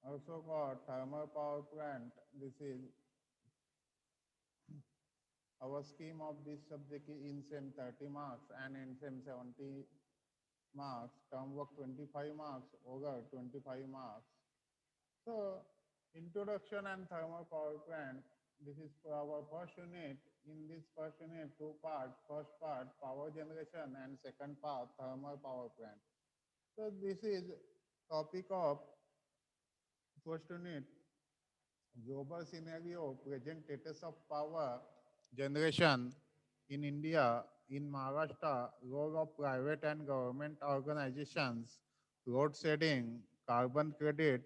also called thermal power plant. This is our scheme of this subject is in SEM 30 marks and in SEM 70 marks, term work 25 marks, over 25 marks. So, introduction and thermal power plant. This is for our first unit. In this first unit, two parts. First part, power generation, and second part, thermal power plant. So, this is topic of first unit. Global scenario, present status of power generation in India, in Maharashtra, role of private and government organizations, road setting, carbon credit,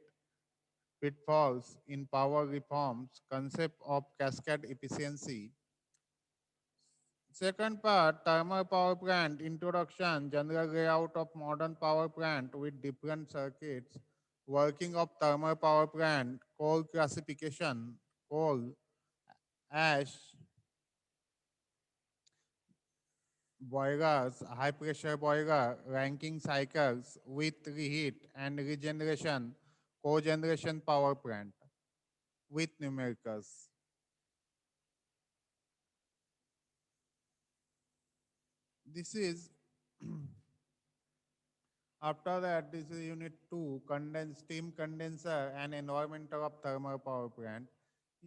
pitfalls in power reforms, concept of cascade efficiency. Second part, thermal power plant, introduction, general layout of modern power plant with different circuits, working of thermal power plant, coal classification, coal, ash, boilers, high pressure boiler, ranking cycles with reheat and regeneration, cogeneration power plant with numericals. This is after that, this is unit 2, steam condenser and environmental of thermal power plant.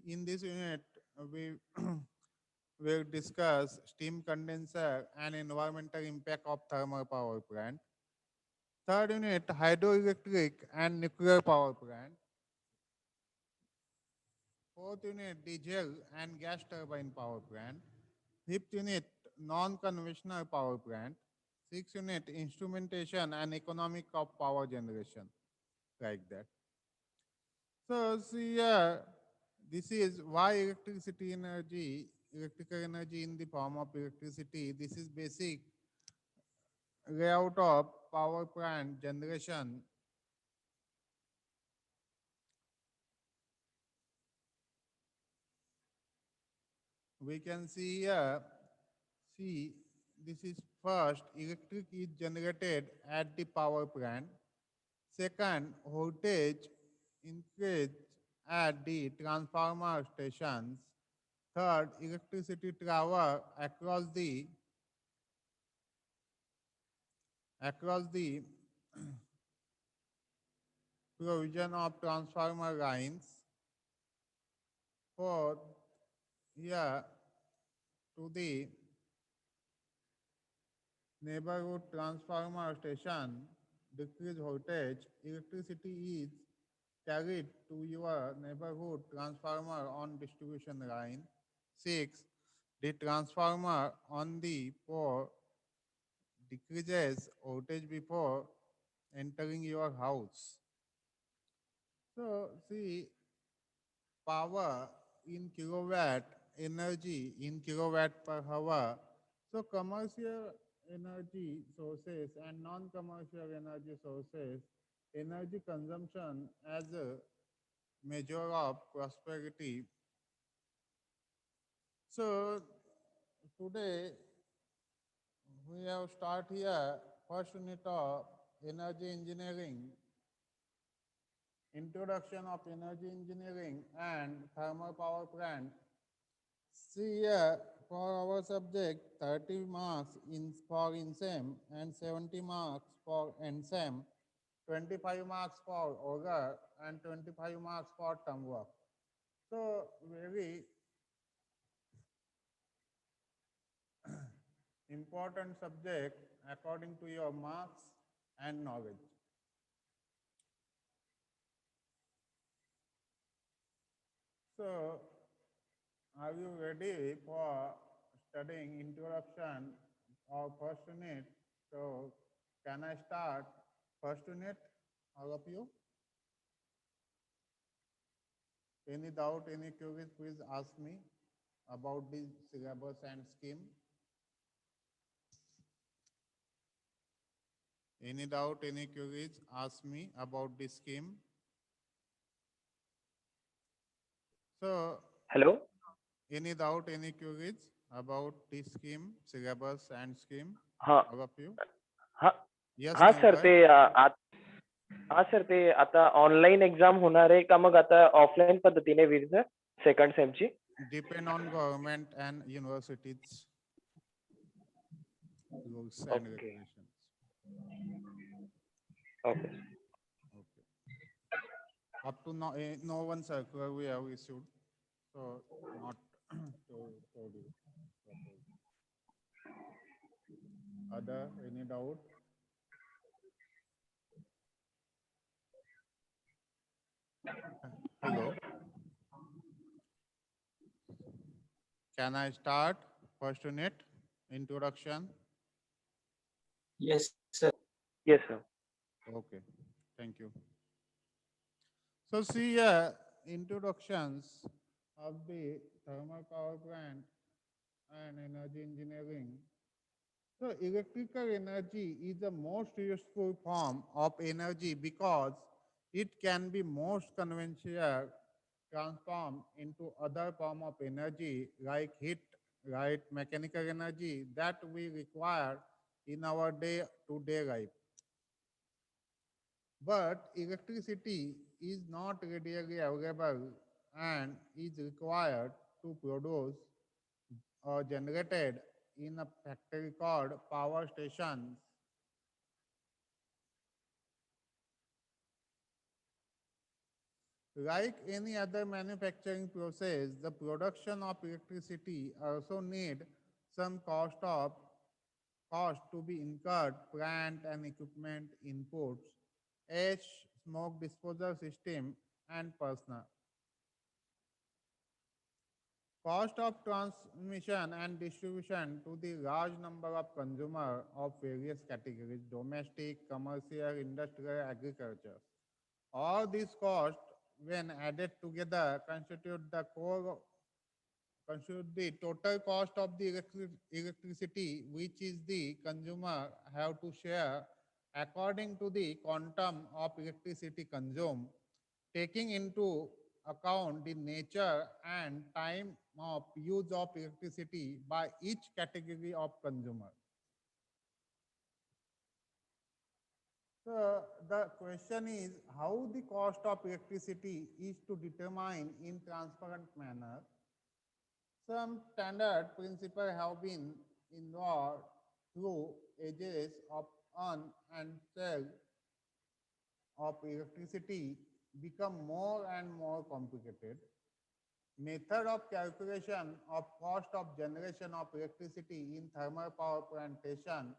In this unit, we will discuss steam condenser and environmental impact of thermal power plant. Third unit, hydroelectric and nuclear power plant. Fourth unit, diesel and gas turbine power plant. Fifth unit, non-conventional power plant. Sixth unit, instrumentation and economic of power generation, like that. So see here, this is why electrical energy in the form of electricity. This is basic layout of power plant generation. We can see here, see, this is first, electric is generated at the power plant. Second, voltage increase at the transformer stations. Third, electricity travel across the provision of transformer lines. Fourth, here to the neighborhood transformer station, decrease voltage, electricity is carried to your neighborhood transformer on distribution line. 6. The transformer on the pole decreases voltage before entering your house. So see, power in kilowatt, energy in kilowatt per hour. So commercial energy sources and non-commercial energy sources, energy consumption as a measure of prosperity. So today we have start here first unit of energy engineering, introduction of energy engineering and thermal power plant. See here, for our subject, 30 marks for INSEM and 70 marks for NSEM, 25 marks for OGAR and 25 marks for term work. So very important subject according to your marks and knowledge. So are you ready for studying introduction of first unit? So can I start first unit, all of you? Any doubt, any queries, please ask me about the syllabus and scheme. Any doubt, any queries, ask me about the scheme. So, Hello. any doubt, any queries about the scheme, syllabus and scheme, हाँ all of you? हाँ Yes, हाँ sir Nirbhay? ते हा sir, ते आता online exam होणार आहे का मग आता ऑफलाईन पद्धतीने होईल सर सेकंड सेमची? Depend on government and universities rules and okay. regulations. Okay. Okay. Up to now, no one circular we have issued, so not told you properly. Other any doubt? Hello. Can I start first unit introduction? Yes, sir. Yes sir. Okay. Thank you. So see here introductions of the thermal power plant and energy engineering. So electrical energy is the most useful form of energy because it can be most conventional transformed into other form of energy like heat, light, mechanical energy that we require in our day-to-day life. But electricity is not readily available and is required to produce or generated in a factory called power stations. Like any other manufacturing process, the production of electricity also need some cost to be incurred, plant and equipment inputs, ash, smoke disposal system, and personnel. Cost of transmission and distribution to the large number of consumers of various categories, domestic, commercial, industrial, agriculture. All these costs, when added together, constitute the total cost of the electricity which is the consumer have to share according to the quantum of electricity consumed, taking into account the nature and time of use of electricity by each category of consumer. So the question is how the cost of electricity is to determine in transparent manner. Some standard principles have been involved through ages of earn and sale of electricity become more and more complicated. Method of calculation of cost of generation of electricity in thermal power plantation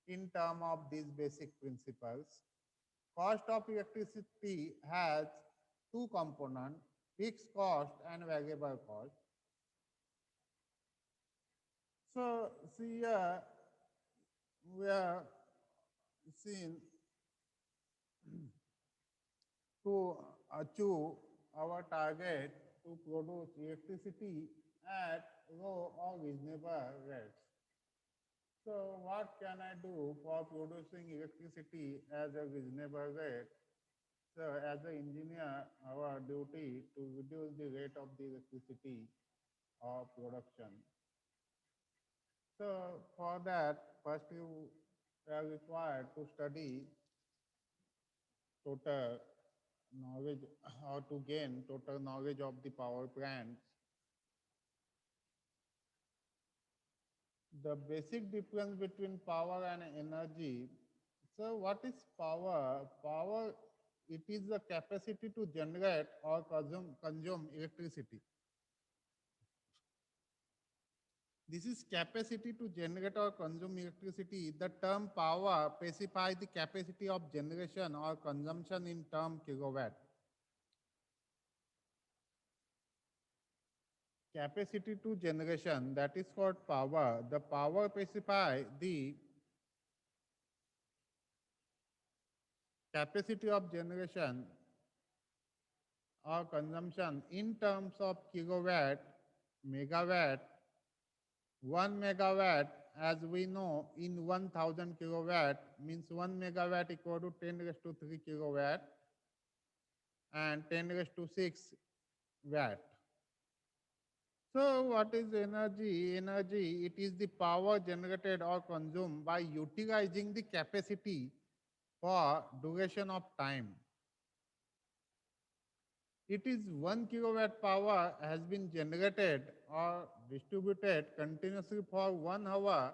in terms of these basic principles. Cost of electricity has two components, fixed cost and variable cost. So see here, we are seeing to achieve our target to produce electricity at low or reasonable rates. So what can I do for producing electricity as a reasonable rate? So as an engineer, our duty to reduce the rate of the electricity or production. So for that, first you are required to study total knowledge or to gain total knowledge of the power plants. The basic difference between power and energy. So what is power? Power, it is the capacity to generate or consume electricity. This is capacity to generate or consume electricity. The term power specifies the capacity of generation or consumption in term kilowatt. Capacity to generation, that is called power. The power specifies the capacity of generation or consumption in terms of kilowatt, megawatt. 1 megawatt, as we know, in 1000 kilowatt means 1 megawatt equal to 10 raised to 3 kilowatt and 10 raised to 6 watt. So what is energy? Energy, it is the power generated or consumed by utilizing the capacity for duration of time. It is 1 kilowatt power has been generated or distributed continuously for 1 hour.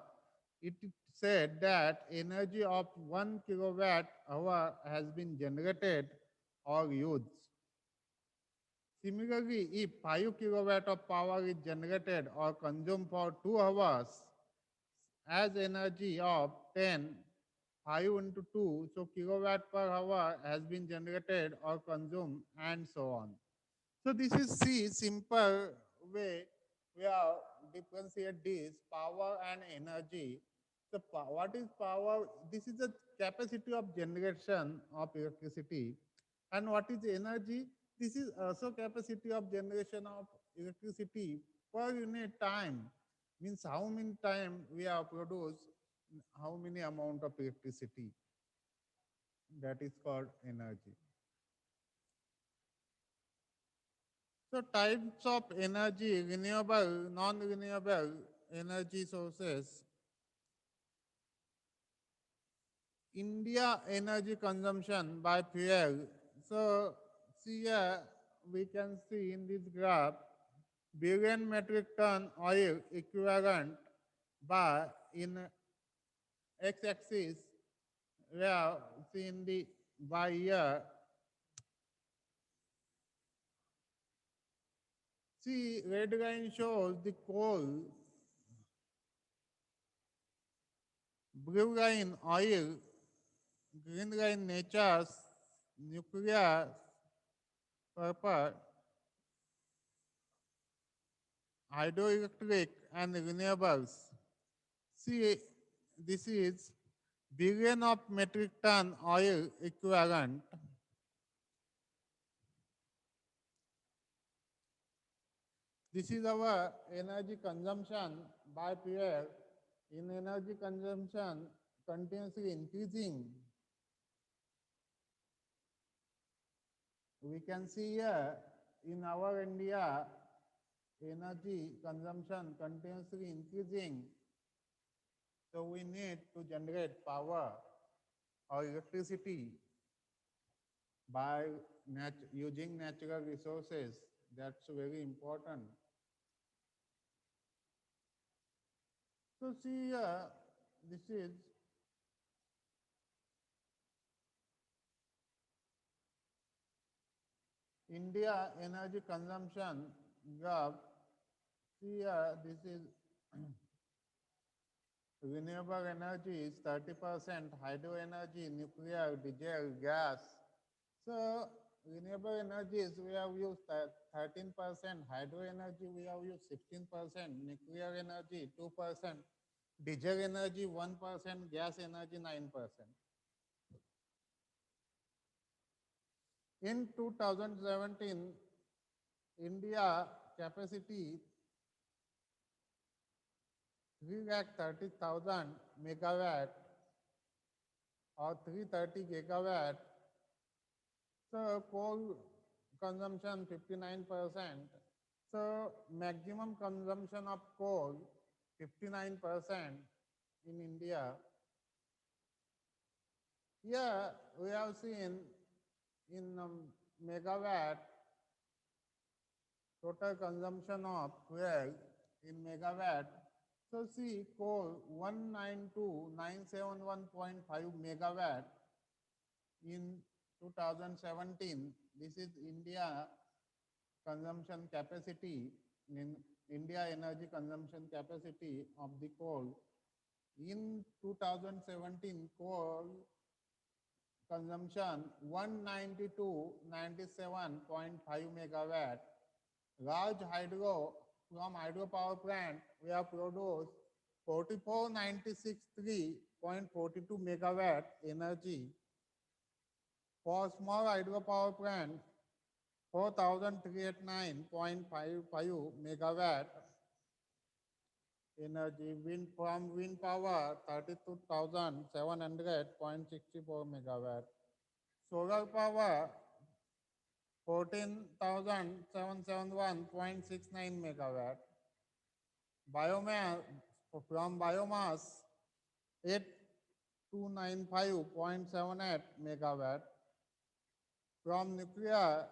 It is said that energy of 1 kilowatt hour has been generated or used. Similarly, if 5 kilowatt of power is generated or consumed for 2 hours, as energy of 10, 5 into 2, so kilowatt per hour has been generated or consumed and so on. So this is the simple way we have differentiate this power and energy. So what is power? This is the capacity of generation of electricity. And what is energy? This is also capacity of generation of electricity per unit time. Means how many time we have produced, how many amount of electricity. That is called energy. So types of energy, renewable, non-renewable energy sources. India energy consumption by fuel. So see here, we can see in this graph, billion metric ton oil equivalent by in x-axis, we have seen the by year. See, red line shows the coal, blue line oil, green line nature's nuclear, purple, hydroelectric and renewables. See, this is billion of metric ton oil equivalent. This is our energy consumption by fuel. In energy consumption continuously increasing. We can see here in our India, energy consumption continuously increasing. So we need to generate power or electricity by using natural resources. That's very important. So see here, this is India energy consumption graph. See here, this is renewable energy is 30%, hydro energy, nuclear, diesel, gas. So renewable energies we have used 13%, hydro energy we have used 16%, nuclear energy 2%, diesel energy 1%, gas energy 9%. In 2017, India capacity 3,30,000 megawatt or 330 gigawatt. So coal consumption 59%. So maximum consumption of coal 59% in India. Here we have seen in megawatt total consumption of fuel in megawatt. So see coal 192,971.5 megawatt in 2017. This is India consumption capacity in India energy consumption capacity of the coal. In 2017, coal consumption 192,97.5 megawatt. Large hydro from hydropower plant we have produced 44,963.42 megawatt energy. For small hydropower plant 4,389.55 megawatt energy. Wind power 32,700.64 megawatt. Solar power 14,771.69 megawatt. Biomass from biomass 295.78 megawatt. From nuclear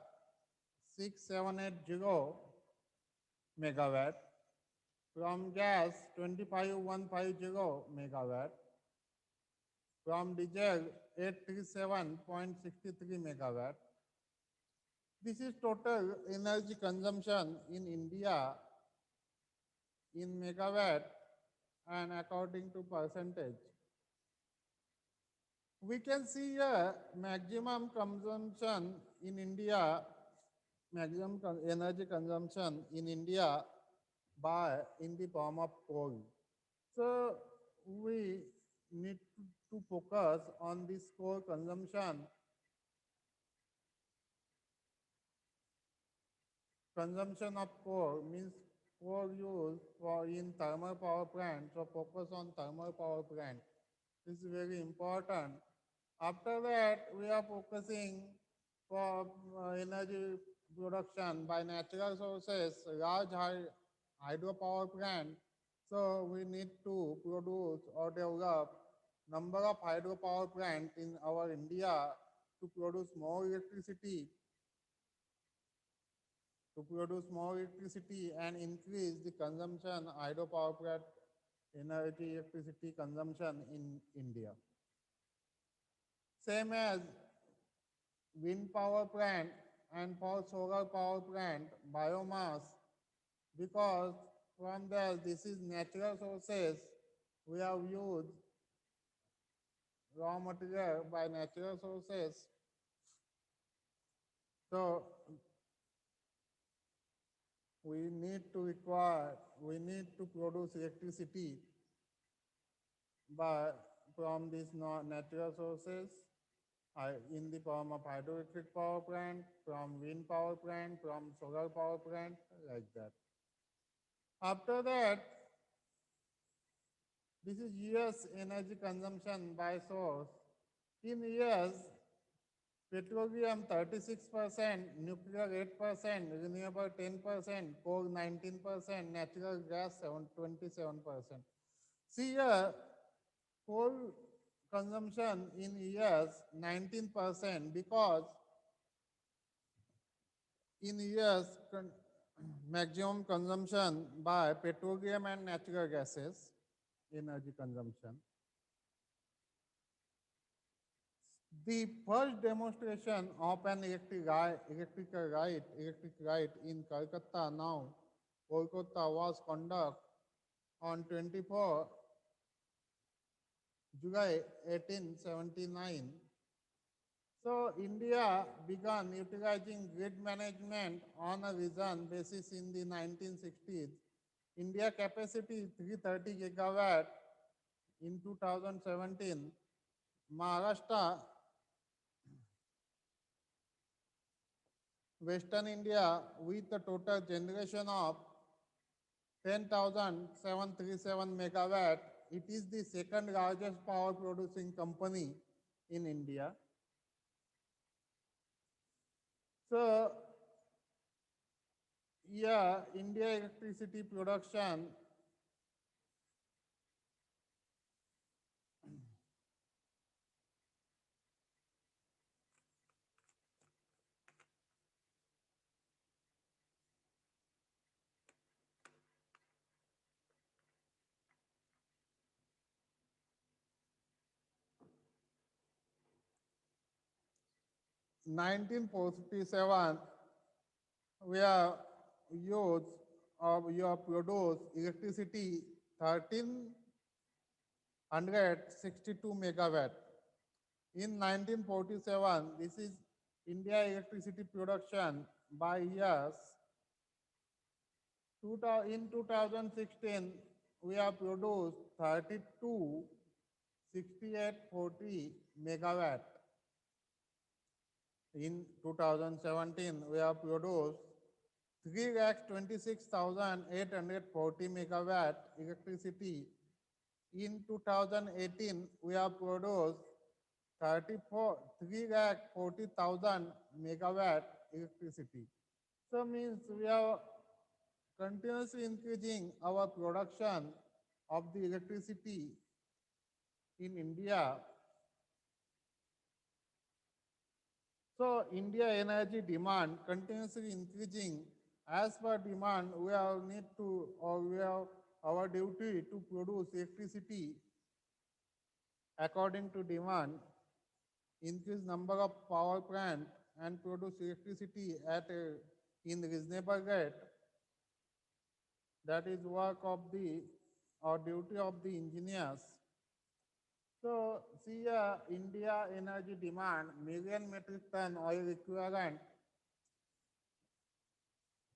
6780 megawatt. From gas 25150 megawatt. From diesel 837.63 megawatt. This is total energy consumption in India in megawatt and according to percentage. We can see here maximum consumption in India, energy consumption in India by in the form of coal. So we need to focus on this coal consumption. Consumption of coal means coal used for in thermal power plant. So focus on thermal power plant. This is very important. After that, we are focusing for energy production by natural sources, large hydropower plant. So we need to produce or develop number of hydropower plant in our India to produce more electricity, and increase the consumption hydropower plant energy electricity consumption in India. Same as wind power plant and for solar power plant biomass, because from there this is natural sources, we have used raw material by natural sources. So we need to produce electricity by from these natural sources in the form of hydroelectric power plant, from wind power plant, from solar power plant, like that. After that, this is US energy consumption by source. In US, petroleum 36%, nuclear 8%, renewable 10%, coal 19%, natural gas 27%. See here, coal consumption in US 19% because in US maximum consumption by petroleum and natural gases, energy consumption. The first demonstration of an electric right in Calcutta, now Kolkata, was conducted on 24 July 1879. So India began utilizing grid management on a region basis in the 1960s. India capacity 330 gigawatt in 2017. Maharashtra, Western India, with a total generation of 10,737 megawatt, it is the second largest power producing company in India. So, yeah, India electricity production (1947), we are produced electricity 1362 megawatt. In 1947, this is India electricity production by years. In 2016, we have produced 32,6840 megawatt. In 2017, we have produced 3,26,840 megawatt electricity. In 2018, we have produced 3,40,000 megawatt electricity. So means we are continuously increasing our production of the electricity in India. So India energy demand continuously increasing. As per demand, we have need to, or we have our duty to produce electricity according to demand, increase number of power plant and produce electricity at in reasonable rate. That is work of the or duty of the engineers. So see India energy demand million metric ton oil equivalent.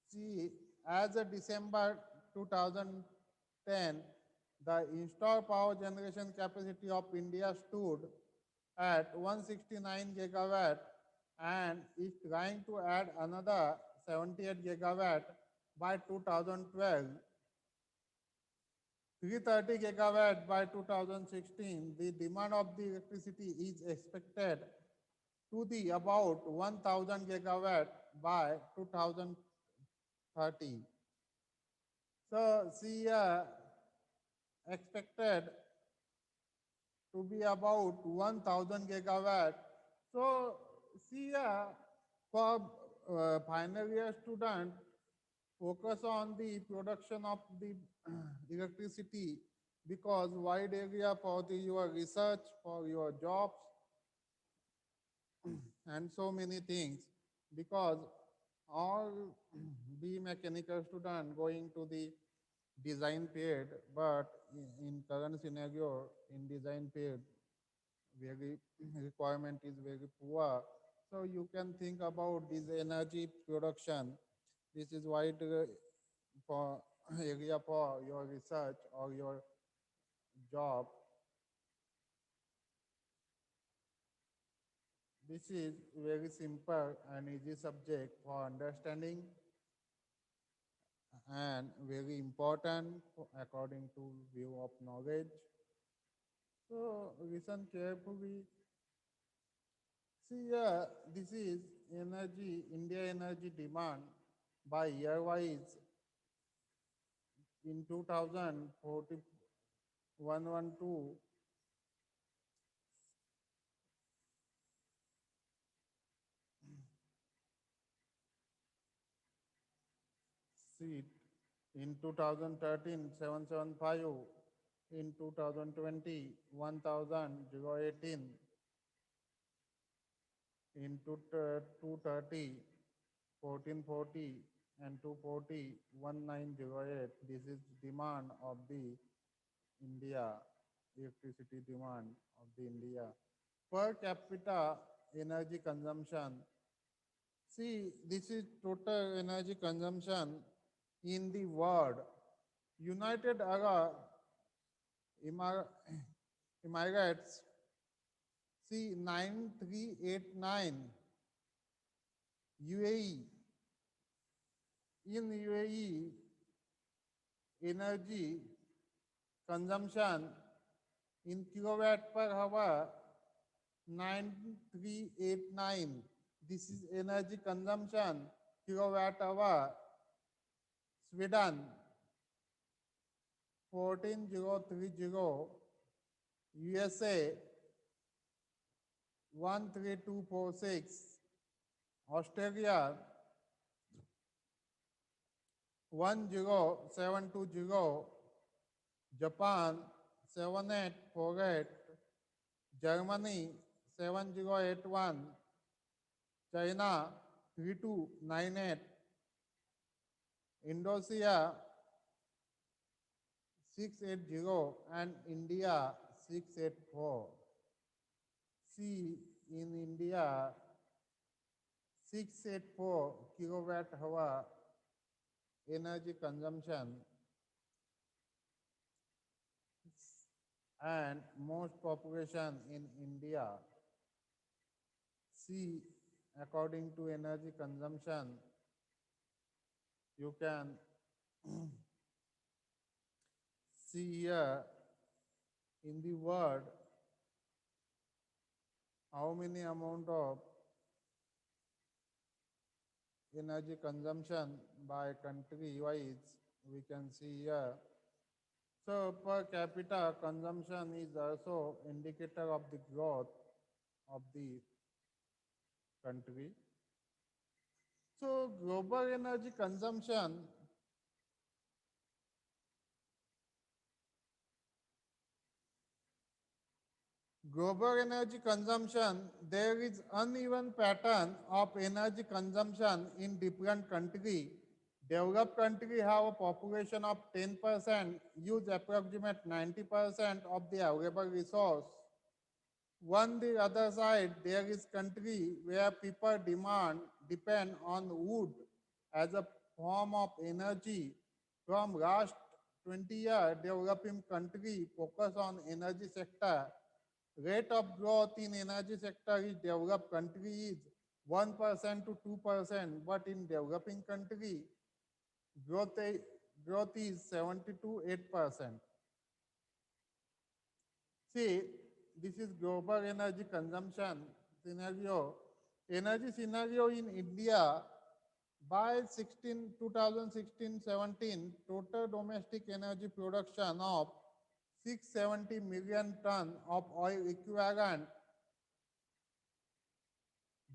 See, as of December 2010, the installed power generation capacity of India stood at 169 gigawatt and is trying to add another 78 gigawatt by 2012, 330 gigawatt by 2016. The demand of the electricity is expected to the about 1000 gigawatt by 2030. So see expected to be about 1000 gigawatt. So see for final year student, focus on the production of the electricity because wide area for your research, for your jobs, and so many things. Because all be mechanical student going to the design period, but in current scenario, in design period, very requirement is very poor. So you can think about this energy production. This is wide for area for your research or your job. This is very simple and easy subject for understanding and very important according to view of knowledge. So listen carefully. See here, this is energy, India energy demand by year wise in 2040, 112. See, in 2013, 775, in 2020, 1018, in 230, 1440, and 240, 1908. This is demand of the India, electricity demand of the India. Per capita energy consumption. See, this is total energy consumption in the world. United Arab Emirates, see 9389. UAE, in UAE, energy consumption in kilowatt per hour 9389. This is energy consumption kilowatt hour. Sweden 14030. USA 13246. Australia 10720. Japan 7848. Germany 7081. China 3298. Indonesia 680 and India 684. See, in India 684 kilowatt hour energy consumption and most population in India. See, according to energy consumption, you can see here in the world how many amount of energy consumption by country wise we can see here. So per capita consumption is also indicator of the growth of the country. So global energy consumption there is uneven pattern of energy consumption in different country. Developed country have a population of 10%, use approximate 90% of the available resource. On the other side, there is country where people depend on wood as a form of energy. From last 20 years, developing country focus on energy sector. Rate of growth in energy sector is developed country is 1% to 2%, but in developing country, growth, growth is 70 to 8%. See, this is global energy consumption scenario. Energy scenario in India by 2016-17, total domestic energy production of 670 million ton of oil equivalent.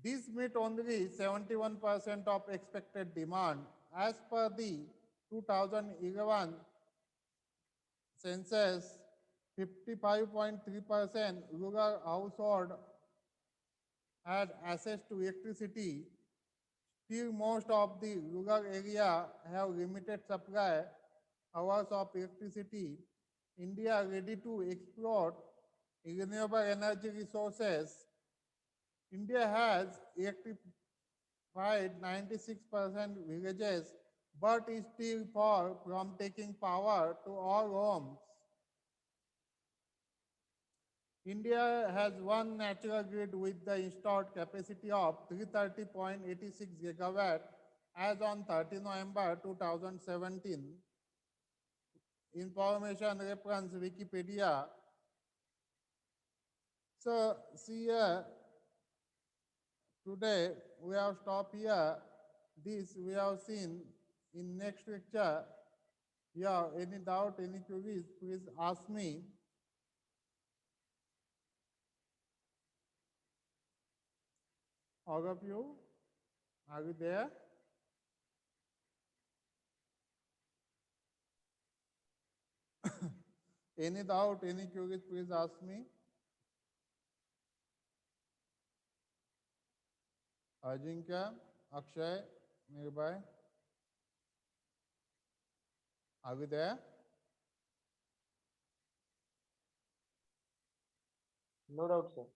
This meet only 71% of expected demand. As per the 2011 census, 55.3% rural household had access to electricity. Still, most of the rural area have limited supply hours of electricity. India ready to exploit renewable energy resources. India has electrified 96% villages, but is still far from taking power to all homes. India has one natural grid with the installed capacity of 330.86 gigawatt as on 30 November 2017. Information reference Wikipedia. So see here, today we have stopped here. This we have seen in next lecture. Yeah, any doubt, any queries, please ask me. All of you, are you there? Any doubt, any queries, please ask me. Ajinkya, Akshay, nearby. Are we there? No doubt, sir.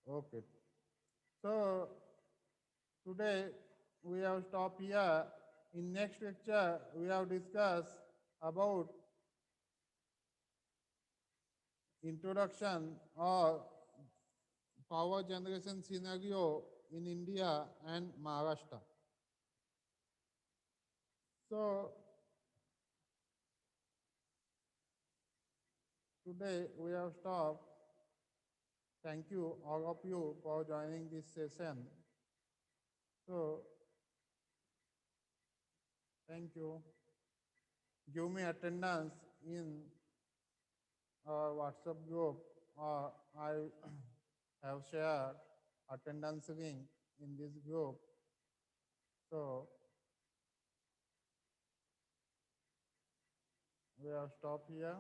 Okay. So today we have stopped here. In next lecture, we have discussed about introduction or power generation scenario in India and Maharashtra. So today we have stopped. Thank you all of you for joining this session. So thank you. Give me attendance in our WhatsApp group, or I have shared attendance link in this group. So we have stopped here.